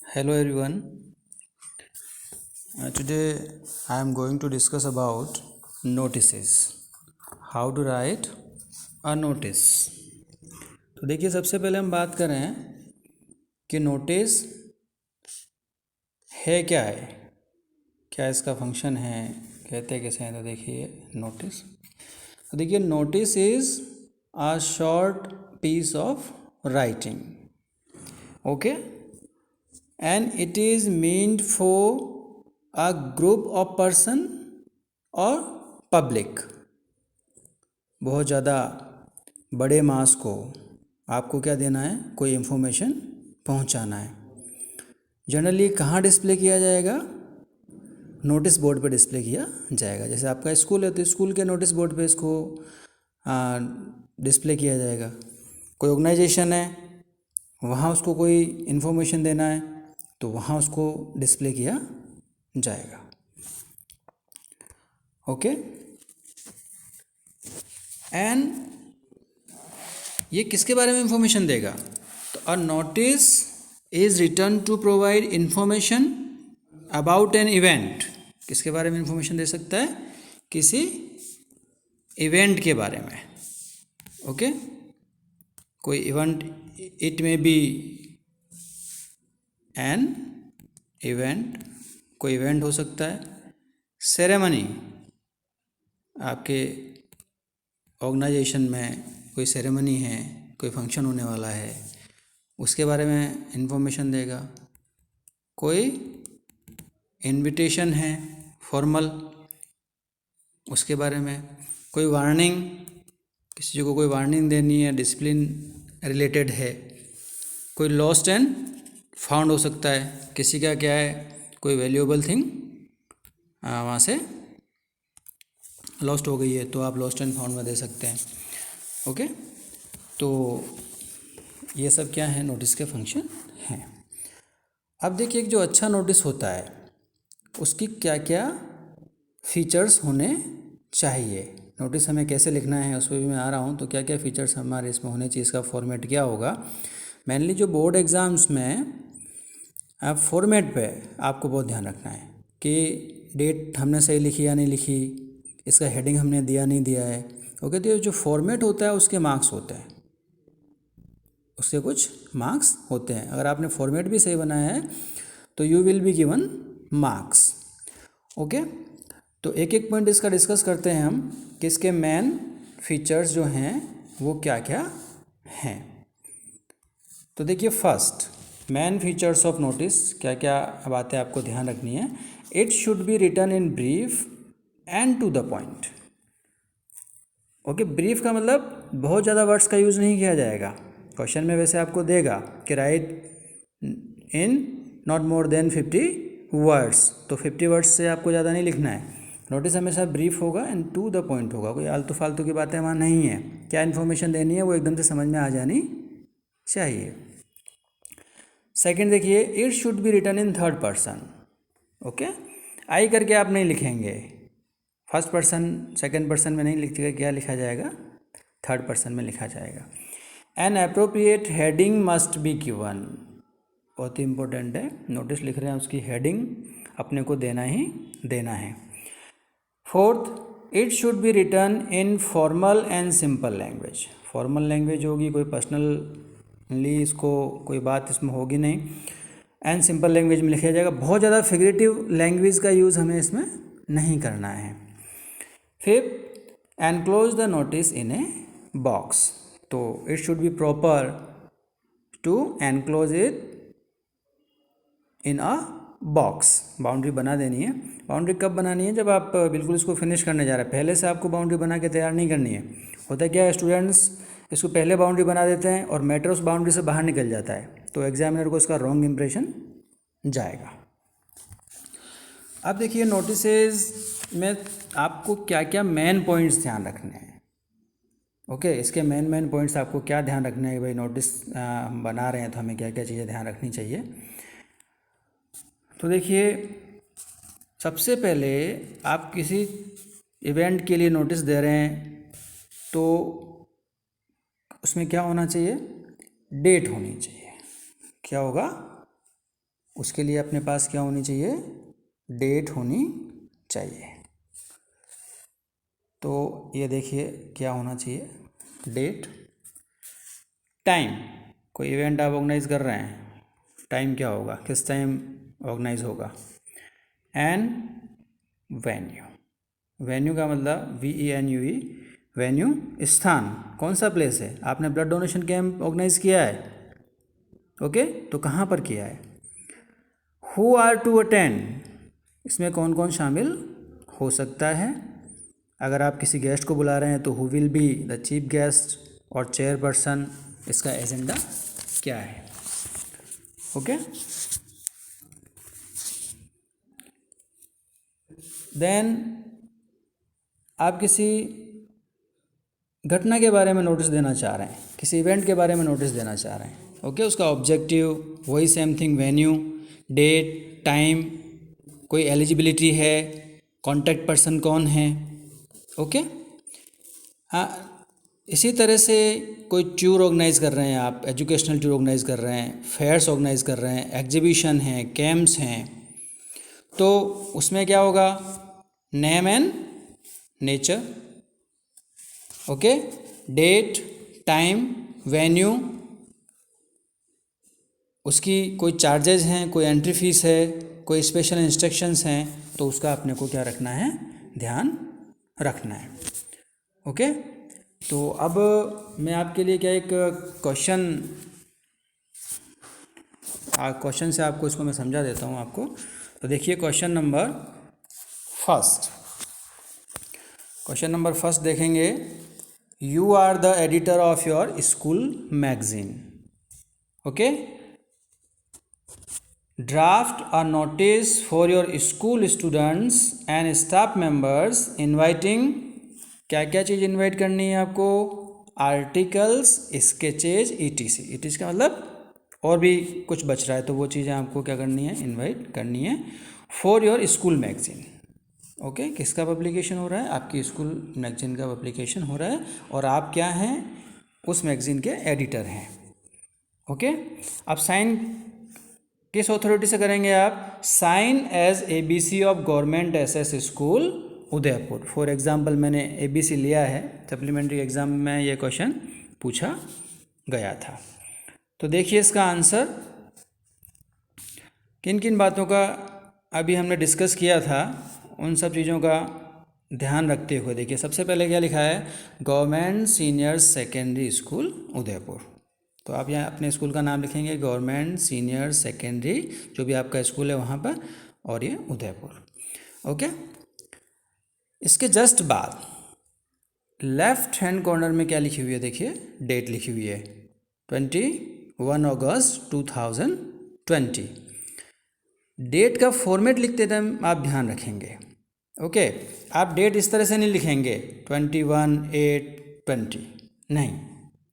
Hello everyone. Today I am going to discuss about notices. How to write a notice. तो देखिए सबसे पहले हम बात करें कि नोटिस है क्या है, क्या इसका फंक्शन है, कहते कैसे हैं। तो देखिए नोटिस, तो देखिए notice is a short piece of writing, okay, and it is meant for a group of person or public। बहुत ज़्यादा बड़े मास को आपको क्या देना है, कोई इन्फॉर्मेशन पहुंचाना है। जनरली कहाँ डिस्प्ले किया जाएगा, नोटिस बोर्ड पे डिस्प्ले किया जाएगा। जैसे आपका स्कूल है तो स्कूल के नोटिस बोर्ड पे इसको डिस्प्ले किया जाएगा। कोई ऑर्गेनाइजेशन है, वहाँ उसको कोई इन्फॉर्मेशन देना है तो वहाँ उसको डिस्प्ले किया जाएगा, ओके। एंड ये किसके बारे में इंफॉर्मेशन देगा, तो a notice is written to provide information about an event. किसके बारे में इंफॉर्मेशन दे सकता है, किसी इवेंट के बारे में, ओके। कोई इवेंट, इट में बी एन इवेंट, कोई इवेंट हो सकता है। सेरेमनी, आपके ऑर्गेनाइजेशन में कोई सेरेमनी है, कोई फंक्शन होने वाला है, उसके बारे में इंफॉर्मेशन देगा। कोई इनविटेशन है फॉर्मल, उसके बारे में। कोई वार्निंग, किसी को कोई वार्निंग देनी है, डिसिप्लिन रिलेटेड है। कोई लॉस्ट एंड फाउंड हो सकता है, किसी का क्या है, कोई वैल्यूएबल थिंग वहाँ से लॉस्ट हो गई है तो आप लॉस्ट एंड फाउंड में दे सकते हैं, ओके। तो ये सब क्या है, नोटिस के फंक्शन हैं। अब देखिए एक जो अच्छा नोटिस होता है उसकी क्या क्या फीचर्स होने चाहिए। नोटिस हमें कैसे लिखना है उस पर भी मैं आ रहा हूँ। तो क्या क्या फीचर्स हमारे इसमें होने चाहिए, इसका फॉर्मेट क्या होगा। मेनली जो बोर्ड एग्ज़ाम्स में फॉर्मेट पे आपको बहुत ध्यान रखना है कि डेट हमने सही लिखी या नहीं लिखी, इसका हेडिंग हमने दिया नहीं दिया है, ओके। तो जो फॉर्मेट होता है उसके मार्क्स होते हैं, उसके कुछ मार्क्स होते हैं। अगर आपने फॉर्मेट भी सही बनाया है तो you will be given marks, okay. तो एक एक पॉइंट इसका डिस्कस करते हैं हम कि इसके मेन फीचर्स जो हैं वो क्या क्या हैं। तो देखिए first, main features of notice, क्या क्या बातें आपको ध्यान रखनी है। It should be written in brief and to the point, okay. Brief का मतलब बहुत ज़्यादा वर्ड्स का यूज़ नहीं किया जाएगा। क्वेश्चन में वैसे आपको देगा कि right in not more than 50 words, तो 50 वर्ड्स से आपको ज़्यादा नहीं लिखना है। नोटिस हमेशा ब्रीफ होगा एंड टू द पॉइंट होगा। कोई आलतू फालतू की बातें वहाँ नहीं है, क्या इन्फॉर्मेशन देनी है वो एकदम से समझ में आ जानी चाहिए। सेकंड देखिए, it should be written in third person, okay. I करके आप नहीं लिखेंगे, फर्स्ट पर्सन सेकंड पर्सन में नहीं लिखिएगा, क्या लिखा जाएगा, थर्ड पर्सन में लिखा जाएगा। An appropriate heading must be given, बहुत ही इंपॉर्टेंट है। नोटिस लिख रहे हैं, उसकी हेडिंग अपने को देना ही देना है। Fourth, it should be written in formal and simple language. Formal language होगी, कोई पर्सनली इसको कोई बात इसमें होगी नहीं, एंड सिंपल लैंग्वेज में लिखा जाएगा। बहुत ज़्यादा फिगरेटिव लैंग्वेज का यूज़ हमें इसमें नहीं करना है। Fifth, enclose the notice in a box, तो it should be proper to enclose it in a box. Boundary बना देनी है। बाउंड्री कब बनानी है, जब आप बिल्कुल इसको फिनिश करने जा रहे हैं। पहले से आपको बाउंड्री बना के तैयार नहीं करनी है। होता क्या है, स्टूडेंट्स इसको पहले बाउंड्री बना देते हैं और मैटर उस बाउंड्री से बाहर निकल जाता है, तो एग्जामिनर को इसका रॉन्ग इंप्रेशन जाएगा। अब देखिए नोटिसेज में आपको क्या क्या मेन पॉइंट्स ध्यान रखने हैं, ओके। इसके मेन पॉइंट्स आपको क्या ध्यान रखना है, भाई नोटिस हम बना रहे हैं तो हमें क्या क्या चीज़ें ध्यान रखनी चाहिए। तो देखिए सबसे पहले आप किसी इवेंट के लिए नोटिस दे रहे हैं तो उसमें क्या होना चाहिए, डेट होनी चाहिए। क्या होगा, उसके लिए अपने पास क्या होनी चाहिए, डेट होनी चाहिए। तो ये देखिए क्या होना चाहिए, डेट, टाइम, कोई इवेंट आप ऑर्गेनाइज कर रहे हैं, टाइम क्या होगा, किस टाइम ऑर्गेनाइज होगा, एंड वेन्यू, वेन्यू का मतलब VENUE, वेन्यू स्थान, कौन सा प्लेस है, आपने ब्लड डोनेशन कैंप ऑर्गेनाइज किया है, ओके, तो कहाँ पर किया है। हु आर टू अटेंड, इसमें कौन कौन शामिल हो सकता है, अगर आप किसी गेस्ट को बुला रहे हैं तो who will be the chief guest और चेयरपर्सन, इसका एजेंडा क्या है, ओके। देन आप किसी घटना के बारे में नोटिस देना चाह रहे हैं, किसी इवेंट के बारे में नोटिस देना चाह रहे हैं, ओके, उसका ऑब्जेक्टिव वही same thing, venue, date, time, कोई एलिजिबिलिटी है, कॉन्टैक्ट पर्सन कौन है, ओके। हाँ, इसी तरह से कोई टूर ऑर्गेनाइज कर रहे हैं आप, एजुकेशनल टूर ऑर्गेनाइज कर रहे हैं, फेयर्स ऑर्गेनाइज कर रहे हैं, एग्जीबिशन हैं, कैंप्स हैं, तो उसमें क्या होगा, name and nature, okay, date, time, venue, उसकी कोई चार्जेज हैं, कोई एंट्री फीस है, कोई स्पेशल इंस्ट्रक्शंस हैं, तो उसका अपने को क्या रखना है, ध्यान रखना है, ओके। तो अब मैं आपके लिए क्या एक क्वेश्चन से आपको इसको मैं समझा देता हूँ आपको। तो देखिए क्वेश्चन नंबर फर्स्ट देखेंगे, you are the editor of your school magazine, okay, draft a notice for your school students and staff members inviting, क्या क्या चीज़ इनवाइट करनी है आपको, आर्टिकल्स, स्केचेज, ETC का मतलब और भी कुछ बच रहा है, तो वो चीज़ें आपको क्या करनी है, इनवाइट करनी है, for your school magazine, okay. किसका पब्लिकेशन हो रहा है, आपकी स्कूल मैगजीन का पब्लिकेशन हो रहा है, और आप क्या हैं, उस मैगजीन के एडिटर हैं, ओके। अब साइन किस अथॉरिटी से करेंगे आप, sign as ABC of government SS school Udaipur. For example मैंने ABC लिया है, सप्लीमेंट्री एग्जाम में ये क्वेश्चन पूछा गया था। तो देखिए इसका आंसर, किन किन बातों का अभी हमने डिस्कस किया था, उन सब चीज़ों का ध्यान रखते हुए देखिए, सबसे पहले क्या लिखा है, government senior secondary school Udaipur. तो आप यहाँ अपने स्कूल का नाम लिखेंगे, गवर्नमेंट सीनियर सेकेंडरी, जो भी आपका स्कूल है वहाँ पर, और ये उदयपुर, ओके। इसके जस्ट बाद लेफ्ट हैंड कॉर्नर में क्या लिखी हुई है, देखिए डेट लिखी हुई है 21 अगस्त 2020। डेट का फॉर्मेट लिखते टाइम आप ध्यान रखेंगे, ओके। आप डेट इस तरह से नहीं लिखेंगे 21/8/20, नहीं,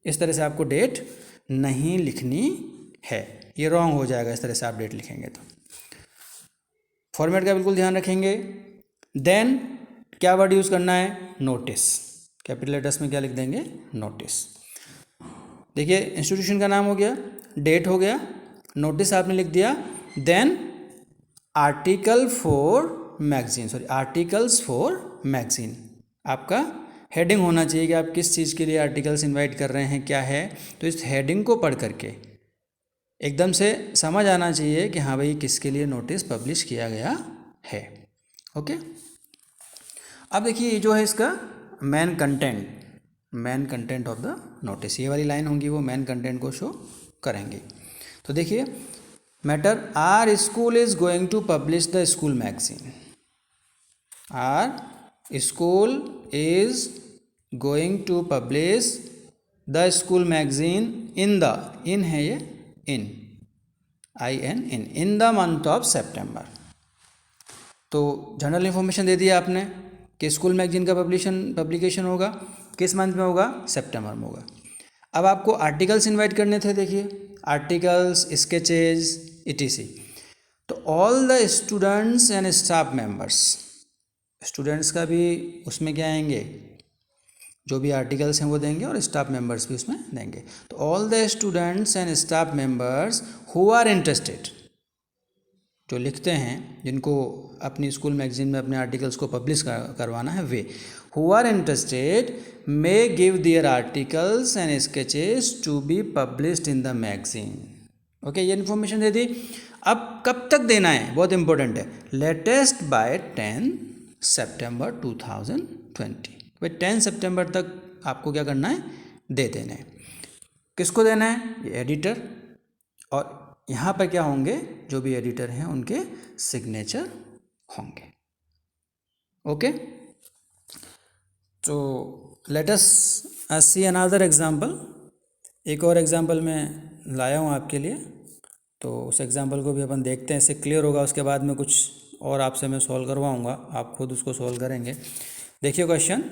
इस तरह से आपको डेट नहीं लिखनी है, ये रॉन्ग हो जाएगा इस तरह से आप डेट लिखेंगे। तो फॉर्मेट का बिल्कुल ध्यान रखेंगे। देन क्या वर्ड यूज़ करना है, नोटिस, कैपिटल लेटर्स में क्या लिख देंगे, नोटिस। देखिए इंस्टीट्यूशन का नाम हो गया, डेट हो गया, नोटिस आपने लिख दिया, देन आर्टिकल्स फॉर मैगजीन, आपका हेडिंग होना चाहिए कि आप किस चीज़ के लिए आर्टिकल्स इनवाइट कर रहे हैं, क्या है। तो इस हेडिंग को पढ़ करके एकदम से समझ आना चाहिए कि हाँ भाई किसके लिए नोटिस पब्लिश किया गया है, ओके। अब देखिए ये जो है इसका main content of the notice, ये वाली लाइन होंगी वो मेन कंटेंट को शो करेंगे। तो देखिए matter, our school is going to publish the school magazine, our school is going to publish the school magazine in है ये in the month of September. तो जनरल इन्फॉर्मेशन दे दिया आपने कि स्कूल मैगजीन का पब्लिकेशन होगा किस मंथ में होगा, सितंबर में होगा। अब आपको आर्टिकल्स इनवाइट करने थे, देखिए आर्टिकल्स, स्केचेज, ETC। तो all the students and staff members, students का भी उसमें क्या आएंगे, जो भी आर्टिकल्स हैं वो देंगे, और स्टाफ मेंबर्स भी उसमें देंगे। तो all the students and staff members who are interested, जो लिखते हैं, जिनको अपनी स्कूल मैगजीन में अपने आर्टिकल्स को पब्लिश करवाना है, वे who are interested may give their articles and sketches to be published in the magazine. Okay, ये इन्फॉर्मेशन दे दी। अब कब तक देना है, बहुत इंपॉर्टेंट है, लेटेस्ट बाय 10 सितंबर 2020। भाई 10 सितंबर तक आपको क्या करना है, दे देना है। किसको देना है, ये एडिटर, और यहाँ पर क्या होंगे, जो भी एडिटर हैं उनके सिग्नेचर होंगे। ओके, तो let us see another example. एक और एग्जांपल मैं लाया हूँ आपके लिए, तो उस एग्जांपल को भी अपन देखते हैं, इससे क्लियर होगा। उसके बाद में कुछ और आपसे मैं सॉल्व करवाऊँगा, आप खुद उसको सॉल्व करेंगे। देखिए क्वेश्चन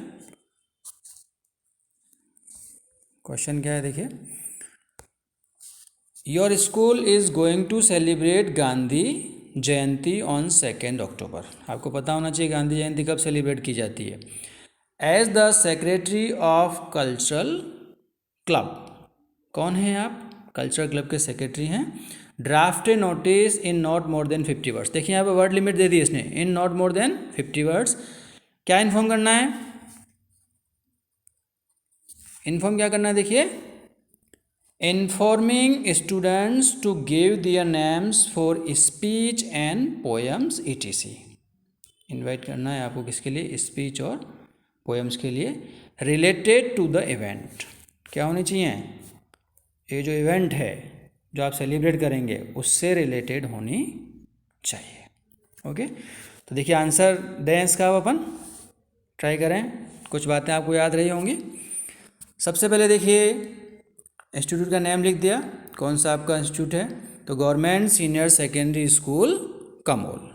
क्या है, देखिए, your school is going to celebrate Gandhi Jayanti on 2 October. आपको पता होना चाहिए गांधी जयंती कब सेलिब्रेट की जाती है। As the secretary of cultural club, कौन है आप, कल्चरल क्लब के सेक्रेटरी हैं। Draft a notice in not more than 50 words. देखिए यहाँ पे वर्ड लिमिट दे दी इसने, in not more than 50 words. क्या इन्फॉर्म करना है, इन्फॉर्म क्या करना है, देखिए, informing students to give their names for speech and poems etc। Invite करना है आपको किसके लिए, स्पीच और पोएम्स के लिए, रिलेटेड टू द इवेंट। क्या होनी चाहिए, ये जो इवेंट है जो आप सेलिब्रेट करेंगे उससे रिलेटेड होनी चाहिए। ओके, तो देखिए आंसर दें इसका, अब अपन ट्राई करें, कुछ बातें आपको याद रही होंगी। सबसे पहले देखिए इंस्टीट्यूट का नेम लिख दिया, कौन सा आपका इंस्टीट्यूट है, तो government senior secondary school Kamol.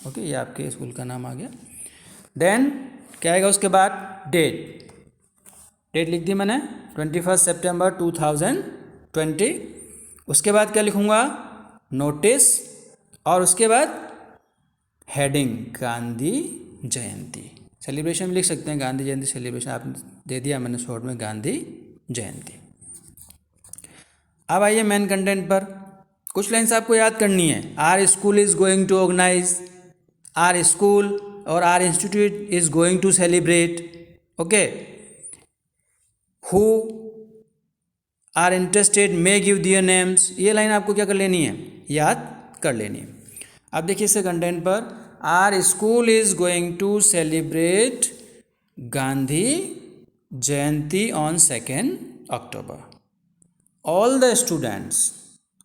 Okay, ये आपके स्कूल का नाम आ गया। देन क्या आएगा उसके बाद, डेट लिख दी मैंने 21 सितंबर 2020। उसके बाद क्या लिखूँगा, नोटिस, और उसके बाद हेडिंग गांधी जयंती। सेलिब्रेशन लिख सकते हैं, गांधी जयंती सेलिब्रेशन आप दे दिया मैंने शॉर्ट में, गांधी जयंती। अब आइए मेन कंटेंट पर, कुछ लाइन्स आपको याद करनी है। Our school is going to organise, our school or our institute is going to celebrate. Okay, who are interested may give their names. ये लाइन आपको क्या कर लेनी है, याद कर लेनी है। अब देखिए इसके कंटेंट पर, our school is going to celebrate Gandhi Jayanti on 2 October. All the students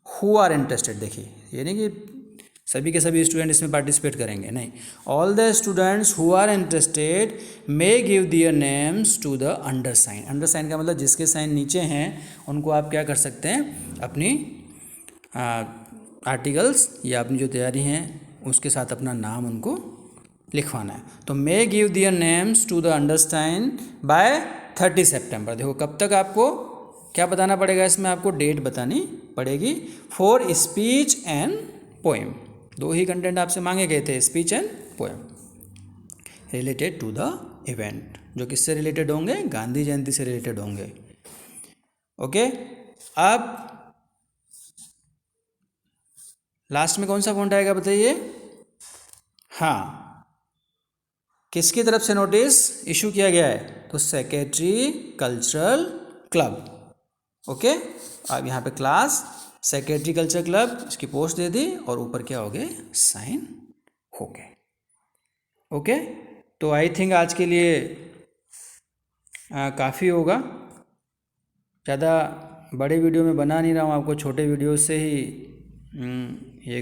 who are interested, देखिए ये नहीं कि सभी के सभी स्टूडेंट इसमें पार्टिसिपेट करेंगे, नहीं, all the students who are interested may give their names to the undersign. Undersign का मतलब जिसके साइन नीचे हैं उनको आप क्या कर सकते हैं, अपनी आर्टिकल्स या अपनी जो तैयारी हैं उसके साथ अपना नाम उनको लिखवाना है। तो may give their names to the undersign by 30 September. देखो कब तक आपको क्या बताना पड़ेगा, इसमें आपको डेट बतानी पड़ेगी। फॉर स्पीच एंड पोएम, दो ही कंटेंट आपसे मांगे गए थे, speech and poem, related to the event, जो किससे रिलेटेड होंगे, गांधी जयंती से रिलेटेड होंगे। ओके, अब लास्ट में कौन सा पॉइंट आएगा बताइए, हाँ, किसकी तरफ से नोटिस इशू किया गया है, तो सेक्रेटरी कल्चरल क्लब। ओके, अब यहाँ पे क्लास सेक्रेटरी कल्चर क्लब, इसकी पोस्ट दे दी और ऊपर क्या हो गए, साइन हो गए। ओके, तो आई थिंक आज के लिए काफ़ी होगा, ज़्यादा बड़े वीडियो में बना नहीं रहा हूँ, आपको छोटे वीडियो से ही ये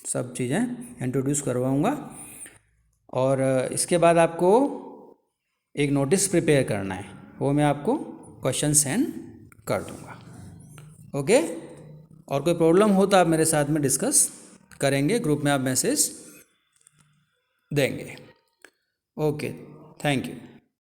सब चीज़ें इंट्रोड्यूस करवाऊँगा। और इसके बाद आपको एक नोटिस प्रिपेयर करना है, वो मैं आपको क्वेश्चन सेंड कर दूँगा। ओके, और कोई प्रॉब्लम हो तो आप मेरे साथ में डिस्कस करेंगे, ग्रुप में आप मैसेज देंगे। Okay, thank you.